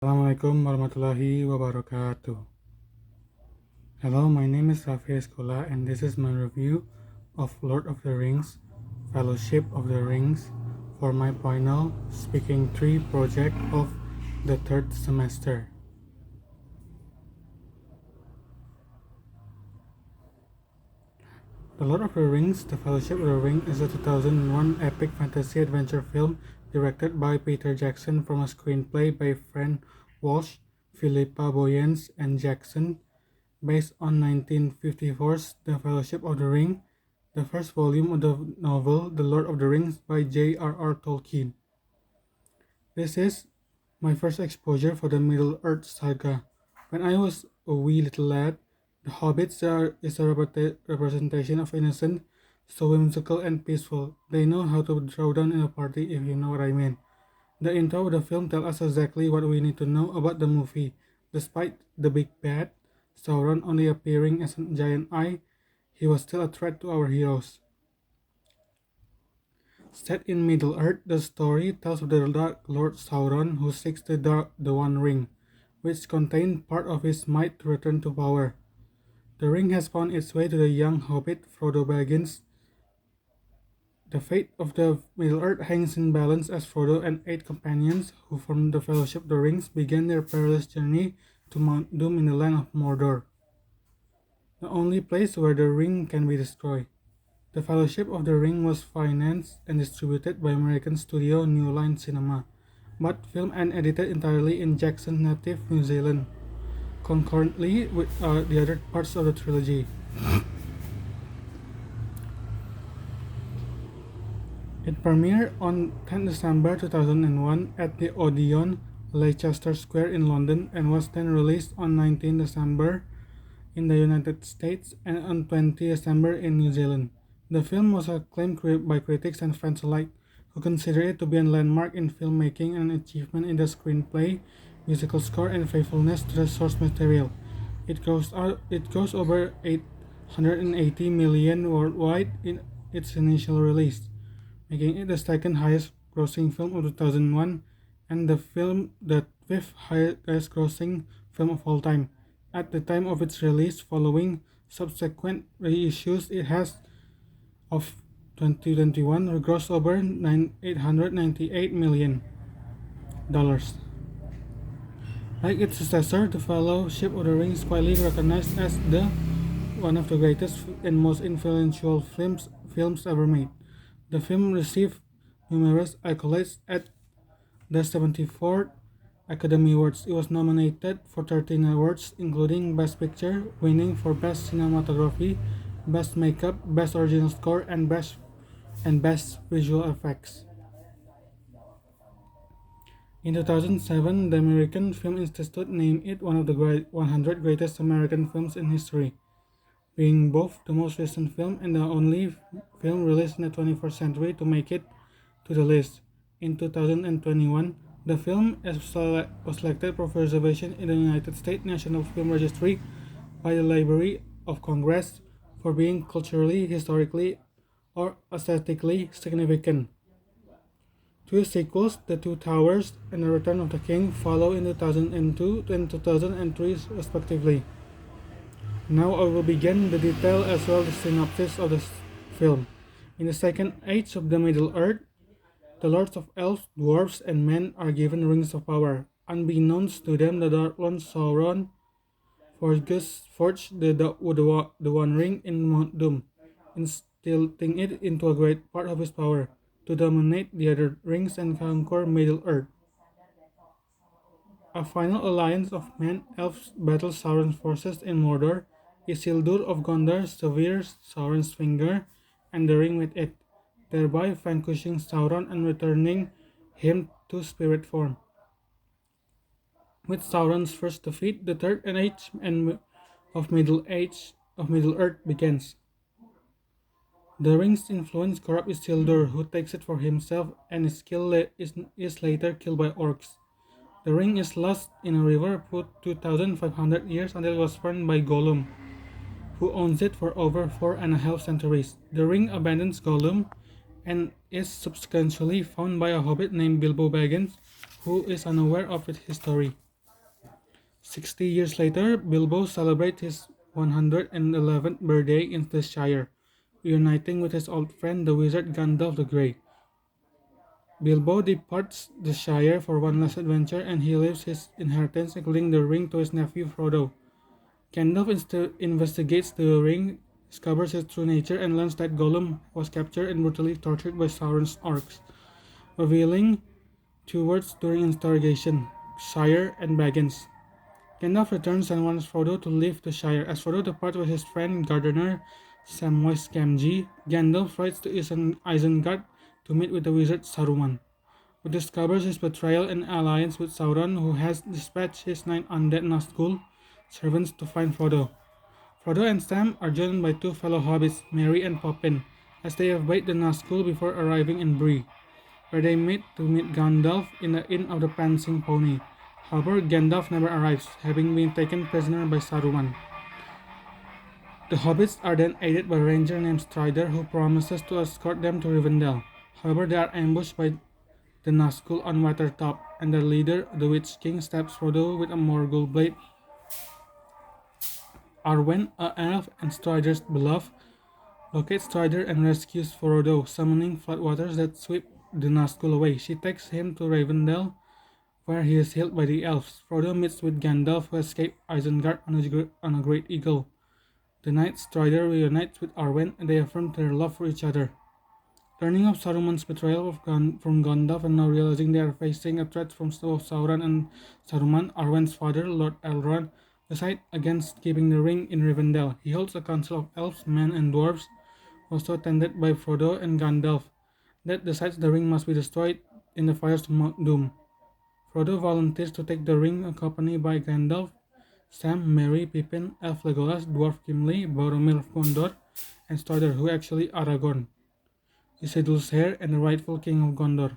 Assalamualaikum warahmatullahi wabarakatuh. Hello, my name is Rafi Rizqullah, and this is my review of Lord of the Rings, Fellowship of the Rings, for my final Speaking 3 project of the third semester. The Lord of the Rings, The Fellowship of the Ring is a 2001 epic fantasy adventure film directed by Peter Jackson from a screenplay by Fran Walsh, Philippa Boyens, and Jackson, based on 1954's The Fellowship of the Ring, the first volume of the novel The Lord of the Rings by J.R.R. Tolkien. This is my first exposure for the Middle-earth saga. When I was a wee little lad, the hobbits is a representation of innocent, so whimsical and peaceful. They know how to throw down in a party, if you know what I mean. The intro of the film tells us exactly what we need to know about the movie. Despite the big bad, Sauron only appearing as a giant eye, he was still a threat to our heroes. Set in Middle-earth, the story tells of the Dark Lord Sauron who seeks the One Ring, which contained part of his might to return to power. The ring has found its way to the young hobbit Frodo Baggins. The fate of the Middle-earth hangs in balance as Frodo and 8 companions who formed the Fellowship of the Rings began their perilous journey to Mount Doom in the land of Mordor, the only place where the ring can be destroyed. The Fellowship of the Ring was financed and distributed by American studio New Line Cinema, but filmed and edited entirely in Jackson's native New Zealand, concurrently with the other parts of the trilogy. It premiered on 10 December 2001 at the Odeon, Leicester Square in London, and was then released on 19 December in the United States and on 20 December in New Zealand. The film was acclaimed by critics and fans alike, who consider it to be a landmark in filmmaking and an achievement in the screenplay, musical score, and faithfulness to the source material. It grossed over $880 million worldwide in its initial release, making it the second highest grossing film of 2001 and the fifth highest grossing film of all time. At the time of its release, following subsequent reissues, it has of 2021 grossed over $898 million. Like its successor, The Fellowship of the Ring is widely recognized as one of the greatest and most influential films ever made. The film received numerous accolades at the 74th Academy Awards. It was nominated for 13 awards, including Best Picture, winning for Best Cinematography, Best Makeup, Best Original Score, and Best Visual Effects. In 2007, the American Film Institute named it one of the 100 greatest American films in history, being both the most recent film and the only film released in the 21st century to make it to the list. In 2021, the film was selected for preservation in the United States National Film Registry by the Library of Congress for being culturally, historically, or aesthetically significant. Two sequels, The Two Towers and The Return of the King, follow in 2002 and 2003 respectively. Now I will begin the detail as well as the synopsis of the film. In the second age of the Middle-earth, the lords of elves, dwarves, and men are given rings of power. Unbeknownst to them, the Dark Lord Sauron forged the One Ring in Mount Doom, instilling it into a great part of his power to dominate the other rings and conquer Middle-earth. A final alliance of men-elves battles Sauron's forces in Mordor. Isildur of Gondor severs Sauron's finger and the ring with it, thereby vanquishing Sauron and returning him to spirit form. With Sauron's first defeat, the third age of Middle-earth begins. The ring's influence corrupts Isildur, who takes it for himself and is later killed by orcs. The ring is lost in a river for 2,500 years until it was found by Gollum, who owns it for over 4.5 centuries. The ring abandons Gollum and is subsequently found by a hobbit named Bilbo Baggins, who is unaware of its history. 60 years later, Bilbo celebrates his 111th birthday in the Shire, reuniting with his old friend the wizard Gandalf the Grey. Bilbo departs the Shire for one last adventure and he leaves his inheritance, including the ring, to his nephew Frodo. Gandalf investigates the ring, discovers its true nature, and learns that Gollum was captured and brutally tortured by Sauron's orcs, revealing two words during interrogation: Shire and Baggins. Gandalf returns and wants Frodo to leave the Shire. As Frodo departs with his friend Gardener Samwise Gamgee, Gandalf rides to Isengard to meet with the wizard Saruman, who discovers his betrayal and alliance with Sauron, who has dispatched his 9 undead Nazgul servants to find Frodo. Frodo and Sam are joined by two fellow hobbits, Merry and Poppin, as they evade the Nazgul before arriving in Bree, where they meet to meet Gandalf in the Inn of the Prancing Pony. However, Gandalf never arrives, having been taken prisoner by Saruman. The hobbits are then aided by a ranger named Strider, who promises to escort them to Rivendell. However, they are ambushed by the Nazgul on Watertop, and their leader, the Witch King, stabs Frodo with a Morgul blade. Arwen, a elf and Strider's beloved, locates Strider and rescues Frodo, summoning floodwaters that sweep the Nazgul away. She takes him to Rivendell, where he is healed by the elves. Frodo meets with Gandalf, who escaped Isengard on a great eagle. The night Strider reunites with Arwen, and they affirm their love for each other. Learning of Saruman's betrayal from Gandalf and now realizing they are facing a threat from both Sauron and Saruman, Arwen's father, Lord Elrond, decides against keeping the ring in Rivendell. He holds a council of elves, men, and dwarves, also attended by Frodo and Gandalf, that decides the ring must be destroyed in the fires of Mount Doom. Frodo volunteers to take the ring, accompanied by Gandalf, Sam, Merry, Pippin, Elf Legolas, Dwarf Gimli, Boromir of Gondor, and Strider, who actually Aragorn, Isildur's heir and the rightful king of Gondor.